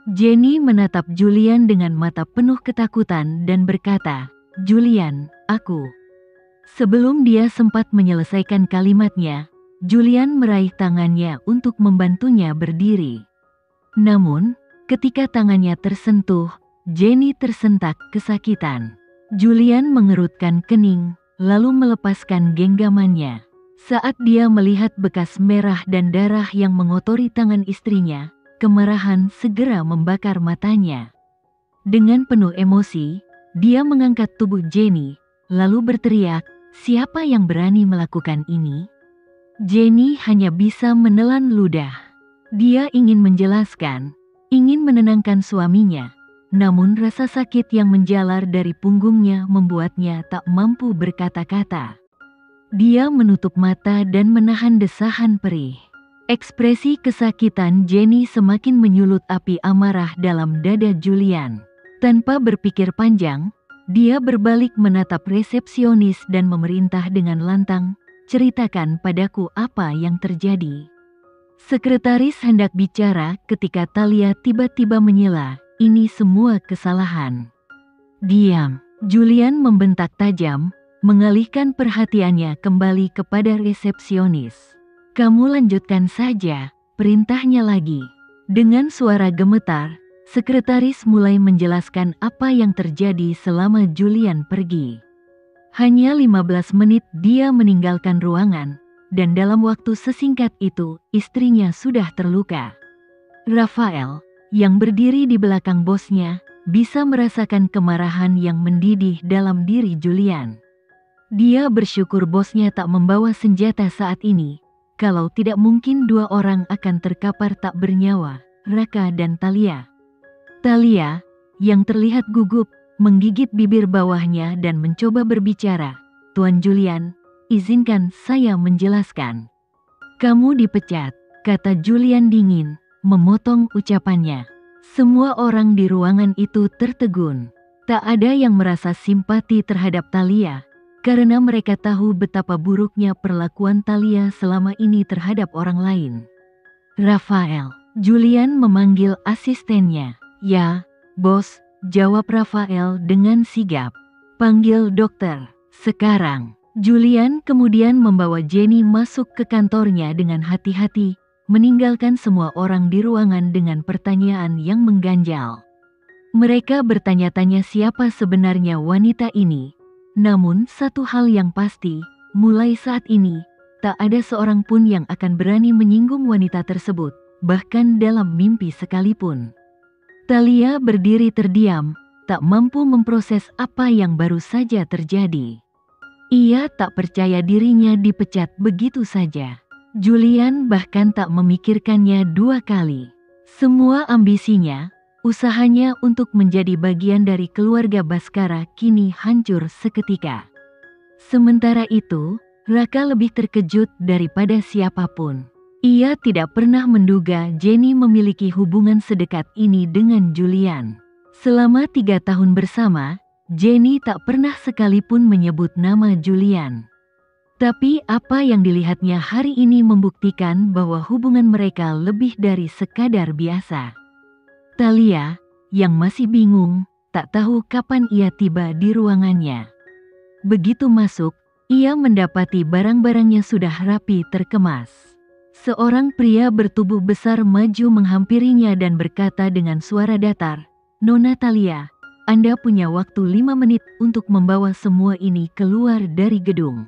Jenny menatap Julian dengan mata penuh ketakutan dan berkata, "Julian, aku." Sebelum dia sempat menyelesaikan kalimatnya, Julian meraih tangannya untuk membantunya berdiri. Namun, ketika tangannya tersentuh, Jenny tersentak kesakitan. Julian mengerutkan kening, lalu melepaskan genggamannya. Saat dia melihat bekas merah dan darah yang mengotori tangan istrinya, kemarahan segera membakar matanya. Dengan penuh emosi, dia mengangkat tubuh Jenny, lalu berteriak, "Siapa yang berani melakukan ini?" Jenny hanya bisa menelan ludah. Dia ingin menjelaskan, ingin menenangkan suaminya, namun rasa sakit yang menjalar dari punggungnya membuatnya tak mampu berkata-kata. Dia menutup mata dan menahan desahan perih. Ekspresi kesakitan Jenny semakin menyulut api amarah dalam dada Julian. Tanpa berpikir panjang, dia berbalik menatap resepsionis dan memerintah dengan lantang, "Ceritakan padaku apa yang terjadi." Sekretaris hendak bicara ketika Thalia tiba-tiba menyela, "Ini semua kesalahan." "Diam!" Julian membentak tajam, mengalihkan perhatiannya kembali kepada resepsionis. "Kamu lanjutkan saja," perintahnya lagi. Dengan suara gemetar, sekretaris mulai menjelaskan apa yang terjadi selama Julian pergi. Hanya 15 menit dia meninggalkan ruangan, dan dalam waktu sesingkat itu, istrinya sudah terluka. Rafael, yang berdiri di belakang bosnya, bisa merasakan kemarahan yang mendidih dalam diri Julian. Dia bersyukur bosnya tak membawa senjata saat ini, kalau tidak mungkin dua orang akan terkapar tak bernyawa, Raka dan Thalia. Thalia, yang terlihat gugup, menggigit bibir bawahnya dan mencoba berbicara. "Tuan Julian, izinkan saya menjelaskan." "Kamu dipecat," kata Julian dingin, memotong ucapannya. Semua orang di ruangan itu tertegun. Tak ada yang merasa simpati terhadap Thalia, karena mereka tahu betapa buruknya perlakuan Thalia selama ini terhadap orang lain. "Rafael," Julian memanggil asistennya. "Ya, bos," jawab Rafael dengan sigap. "Panggil dokter, sekarang." Julian kemudian membawa Jenny masuk ke kantornya dengan hati-hati, meninggalkan semua orang di ruangan dengan pertanyaan yang mengganjal. Mereka bertanya-tanya siapa sebenarnya wanita ini. Namun satu hal yang pasti, mulai saat ini, tak ada seorang pun yang akan berani menyinggung wanita tersebut, bahkan dalam mimpi sekalipun. Thalia berdiri terdiam, tak mampu memproses apa yang baru saja terjadi. Ia tak percaya dirinya dipecat begitu saja. Julian bahkan tak memikirkannya dua kali. Semua ambisinya, usahanya untuk menjadi bagian dari keluarga Baskara kini hancur seketika. Sementara itu, Raka lebih terkejut daripada siapapun. Ia tidak pernah menduga Jenny memiliki hubungan sedekat ini dengan Julian. Selama 3 tahun bersama, Jenny tak pernah sekalipun menyebut nama Julian. Tapi apa yang dilihatnya hari ini membuktikan bahwa hubungan mereka lebih dari sekadar biasa. Thalia, yang masih bingung, tak tahu kapan ia tiba di ruangannya. Begitu masuk, ia mendapati barang-barangnya sudah rapi terkemas. Seorang pria bertubuh besar maju menghampirinya dan berkata dengan suara datar, "Nona Thalia, Anda punya waktu 5 menit untuk membawa semua ini keluar dari gedung.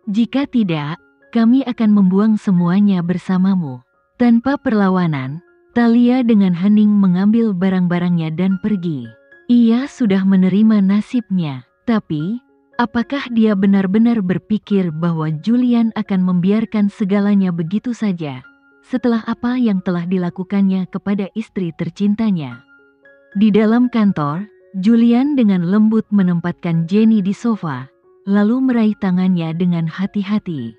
Jika tidak, kami akan membuang semuanya bersamamu." Tanpa perlawanan, Thalia dengan hening mengambil barang-barangnya dan pergi. Ia sudah menerima nasibnya, tapi apakah dia benar-benar berpikir bahwa Julian akan membiarkan segalanya begitu saja, setelah apa yang telah dilakukannya kepada istri tercintanya? Di dalam kantor, Julian dengan lembut menempatkan Jenny di sofa, lalu meraih tangannya dengan hati-hati.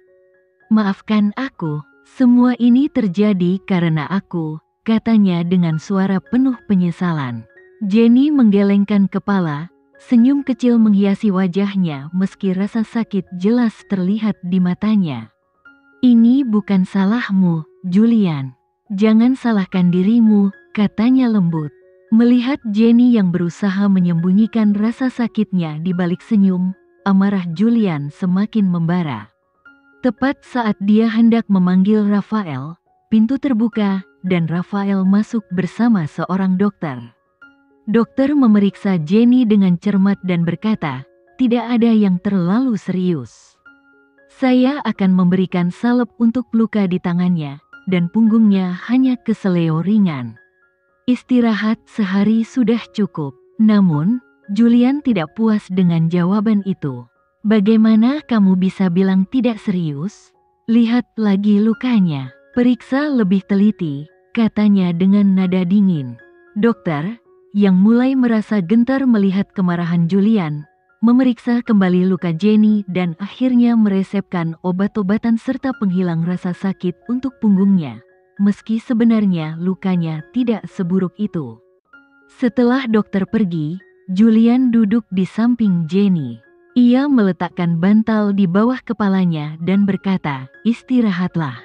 "Maafkan aku, semua ini terjadi karena aku," katanya dengan suara penuh penyesalan. Jenny menggelengkan kepala, senyum kecil menghiasi wajahnya meski rasa sakit jelas terlihat di matanya. "Ini bukan salahmu, Julian. Jangan salahkan dirimu," katanya lembut. Melihat Jenny yang berusaha menyembunyikan rasa sakitnya di balik senyum, amarah Julian semakin membara. Tepat saat dia hendak memanggil Rafael, pintu terbuka dan Rafael masuk bersama seorang dokter. Dokter memeriksa Jenny dengan cermat dan berkata, "Tidak ada yang terlalu serius. Saya akan memberikan salep untuk luka di tangannya, dan punggungnya hanya keseleo ringan. Istirahat sehari sudah cukup." Namun, Julian tidak puas dengan jawaban itu. "Bagaimana kamu bisa bilang tidak serius? Lihat lagi lukanya. Periksa lebih teliti," katanya dengan nada dingin. Dokter, yang mulai merasa gentar melihat kemarahan Julian, memeriksa kembali luka Jenny dan akhirnya meresepkan obat-obatan serta penghilang rasa sakit untuk punggungnya. Meski sebenarnya lukanya tidak seburuk itu. Setelah dokter pergi, Julian duduk di samping Jenny. Ia meletakkan bantal di bawah kepalanya dan berkata, "Istirahatlah.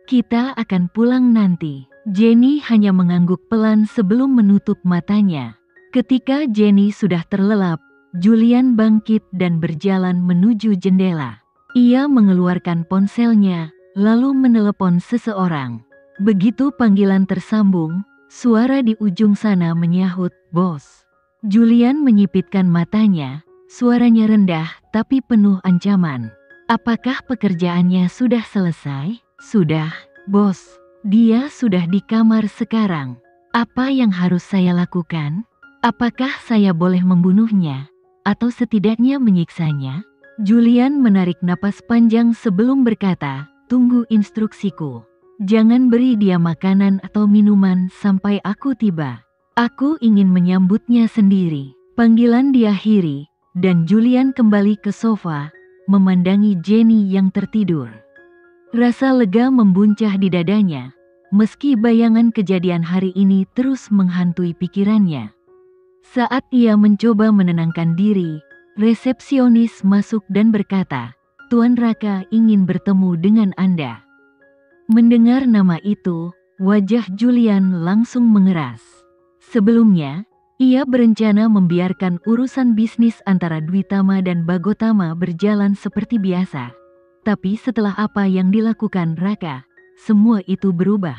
Kita akan pulang nanti." Jenny hanya mengangguk pelan sebelum menutup matanya. Ketika Jenny sudah terlelap, Julian bangkit dan berjalan menuju jendela. Ia mengeluarkan ponselnya, lalu menelepon seseorang. Begitu panggilan tersambung, suara di ujung sana menyahut, "Bos." Julian menyipitkan matanya, suaranya rendah tapi penuh ancaman. "Apakah pekerjaannya sudah selesai?" "Sudah, bos. Dia sudah di kamar sekarang." "Apa yang harus saya lakukan? Apakah saya boleh membunuhnya? Atau setidaknya menyiksanya?" Julian menarik napas panjang sebelum berkata, "Tunggu instruksiku. Jangan beri dia makanan atau minuman sampai aku tiba. Aku ingin menyambutnya sendiri." Panggilan diakhiri, dan Julian kembali ke sofa, memandangi Jenny yang tertidur. Rasa lega membuncah di dadanya, meski bayangan kejadian hari ini terus menghantui pikirannya. Saat ia mencoba menenangkan diri, resepsionis masuk dan berkata, "Tuan Raka ingin bertemu dengan Anda." Mendengar nama itu, wajah Julian langsung mengeras. Sebelumnya, ia berencana membiarkan urusan bisnis antara Dwi Tama dan Bagotama berjalan seperti biasa. Tapi setelah apa yang dilakukan Raka, semua itu berubah.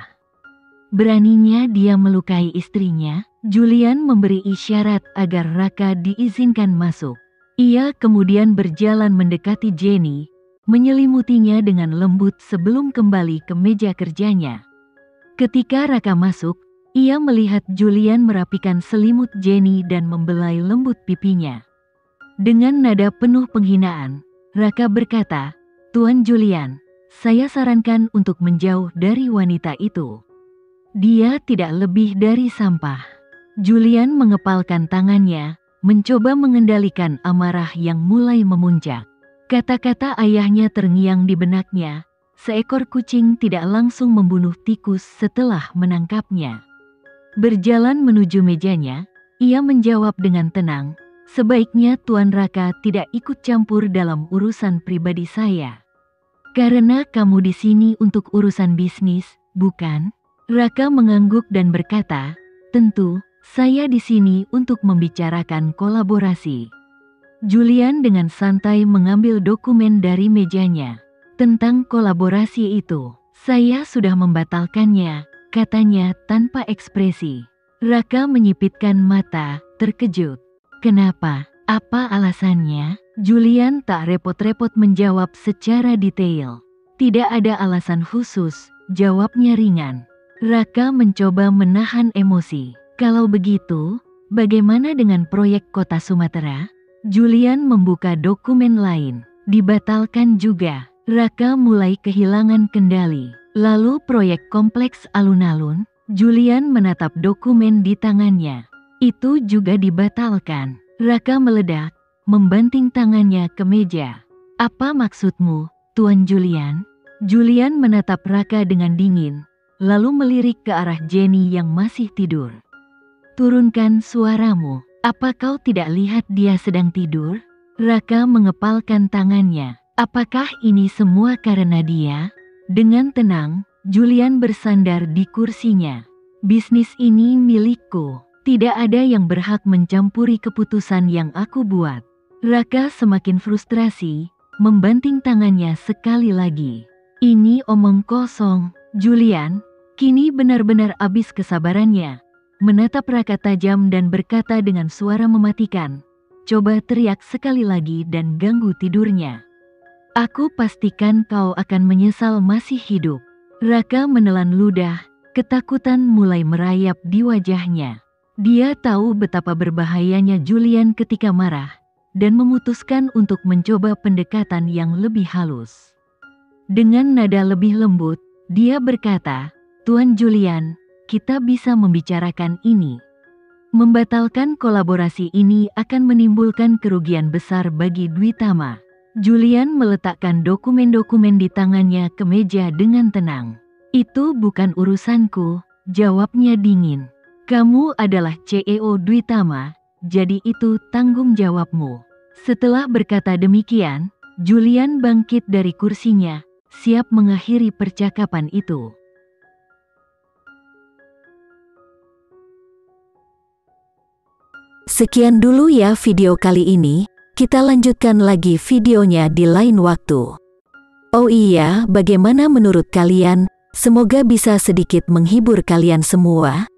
Beraninya dia melukai istrinya. Julian memberi isyarat agar Raka diizinkan masuk. Ia kemudian berjalan mendekati Jenny, menyelimutinya dengan lembut sebelum kembali ke meja kerjanya. Ketika Raka masuk, ia melihat Julian merapikan selimut Jenny dan membelai lembut pipinya. Dengan nada penuh penghinaan, Raka berkata, "Tuan Julian, saya sarankan untuk menjauh dari wanita itu. Dia tidak lebih dari sampah." Julian mengepalkan tangannya, mencoba mengendalikan amarah yang mulai memuncak. Kata-kata ayahnya terngiang di benaknya, seekor kucing tidak langsung membunuh tikus setelah menangkapnya. Berjalan menuju mejanya, ia menjawab dengan tenang, "Sebaiknya Tuan Raka tidak ikut campur dalam urusan pribadi saya." "Karena kamu di sini untuk urusan bisnis, bukan?" Raka mengangguk dan berkata, "Tentu, saya di sini untuk membicarakan kolaborasi." Julian dengan santai mengambil dokumen dari mejanya. "Tentang kolaborasi itu, saya sudah membatalkannya," katanya tanpa ekspresi. Raka menyipitkan mata, terkejut. "Kenapa? Apa alasannya?" Julian tak repot-repot menjawab secara detail. "Tidak ada alasan khusus," jawabnya ringan. Raka mencoba menahan emosi. "Kalau begitu, bagaimana dengan proyek kota Sumatera?" Julian membuka dokumen lain. "Dibatalkan juga." Raka mulai kehilangan kendali. "Lalu proyek kompleks alun-alun?" Julian menatap dokumen di tangannya. "Itu juga dibatalkan." Raka meledak, membanting tangannya ke meja. "Apa maksudmu, Tuan Julian?" Julian menatap Raka dengan dingin, lalu melirik ke arah Jenny yang masih tidur. "Turunkan suaramu. Apa kau tidak lihat dia sedang tidur?" Raka mengepalkan tangannya. "Apakah ini semua karena dia?" Dengan tenang, Julian bersandar di kursinya. Bisnis ini milikku. Tidak ada yang berhak mencampuri keputusan yang aku buat. Raka semakin frustrasi, membanting tangannya sekali lagi. Ini omong kosong. Julian kini benar-benar habis kesabarannya. Menatap Raka tajam dan berkata dengan suara mematikan, "Coba teriak sekali lagi dan ganggu tidurnya. Aku pastikan kau akan menyesal masih hidup." Raka menelan ludah, ketakutan mulai merayap di wajahnya. Dia tahu betapa berbahayanya Julian ketika marah, dan memutuskan untuk mencoba pendekatan yang lebih halus. Dengan nada lebih lembut, dia berkata, "Tuan Julian, kita bisa membicarakan ini. Membatalkan kolaborasi ini akan menimbulkan kerugian besar bagi Dwi Tama." Julian meletakkan dokumen-dokumen di tangannya ke meja dengan tenang. "Itu bukan urusanku," jawabnya dingin. "Kamu adalah CEO Dwi Tama, jadi itu tanggung jawabmu." Setelah berkata demikian, Julian bangkit dari kursinya, siap mengakhiri percakapan itu. Sekian dulu ya video kali ini, kita lanjutkan lagi videonya di lain waktu. Oh iya, bagaimana menurut kalian? Semoga bisa sedikit menghibur kalian semua.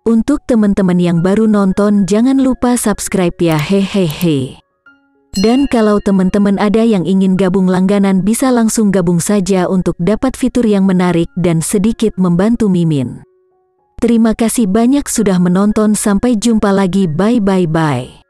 Untuk teman-teman yang baru nonton, jangan lupa subscribe ya, hehehe. Dan kalau teman-teman ada yang ingin gabung langganan, bisa langsung gabung saja untuk dapat fitur yang menarik dan sedikit membantu Mimin. Terima kasih banyak sudah menonton, sampai jumpa lagi, bye bye bye.